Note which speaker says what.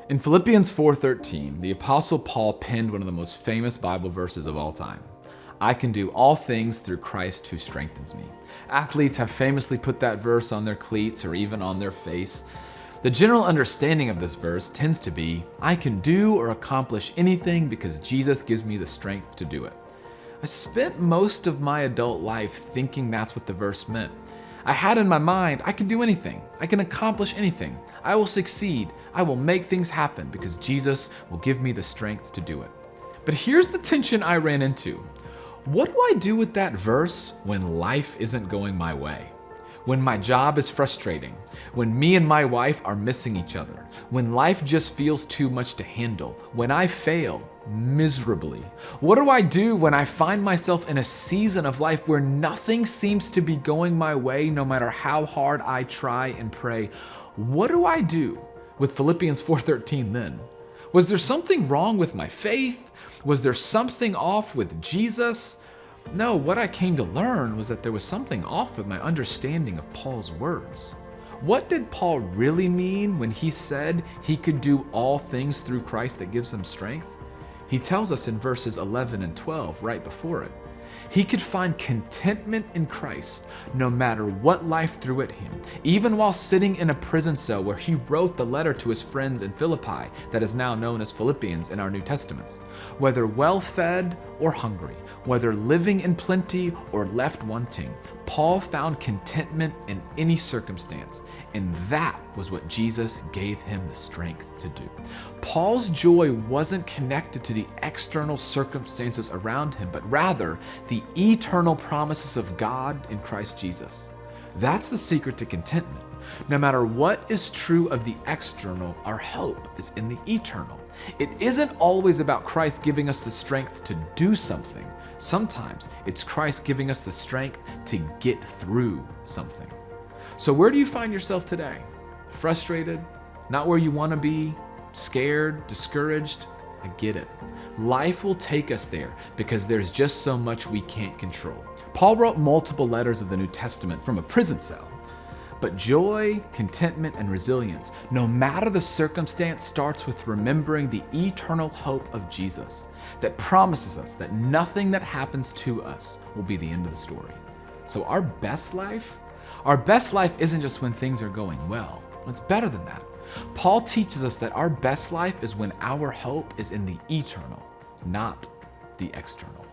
Speaker 1: In Philippians 4:13, the Apostle Paul penned one of the most famous Bible verses of all time. I can do all things through Christ who strengthens me. Athletes have famously put that verse on their cleats or even on their face. The general understanding of this verse tends to be, I can do or accomplish anything because Jesus gives me the strength to do it. I spent most of my adult life thinking that's what the verse meant. I had in my mind, I can do anything. I can accomplish anything. I will succeed. I will make things happen because Jesus will give me the strength to do it. But here's the tension I ran into. What do I do with that verse when life isn't going my way? When my job is frustrating, when me and my wife are missing each other, when life just feels too much to handle, when I fail miserably. What do I do when I find myself in a season of life where nothing seems to be going my way no matter how hard I try and pray? What do I do with Philippians 4:13 then? Was there something wrong with my faith? Was there something off with Jesus? No, what I came to learn was that there was something off with my understanding of Paul's words. What did Paul really mean when he said he could do all things through Christ that gives him strength? He tells us in verses 11 and 12 right before it. He could find contentment in Christ no matter what life threw at him, even while sitting in a prison cell where he wrote the letter to his friends in Philippi that is now known as Philippians in our New Testaments. Whether well-fed or hungry, whether living in plenty or left wanting, Paul found contentment in any circumstance, and that was what Jesus gave him the strength to do. Paul's joy wasn't connected to the external circumstances around him, but rather the eternal promises of God in Christ Jesus. That's the secret to contentment. No matter what is true of the external, our hope is in the eternal. It isn't always about Christ giving us the strength to do something. Sometimes it's Christ giving us the strength to get through something. So where do you find yourself today? Frustrated? Not where you want to be? Scared? Discouraged? I get it. Life will take us there because there's just so much we can't control. Paul wrote multiple letters of the New Testament from a prison cell. But joy, contentment, and resilience, no matter the circumstance, starts with remembering the eternal hope of Jesus that promises us that nothing that happens to us will be the end of the story. So our best life isn't just when things are going well. It's better than that. Paul teaches us that our best life is when our hope is in the eternal, not the external.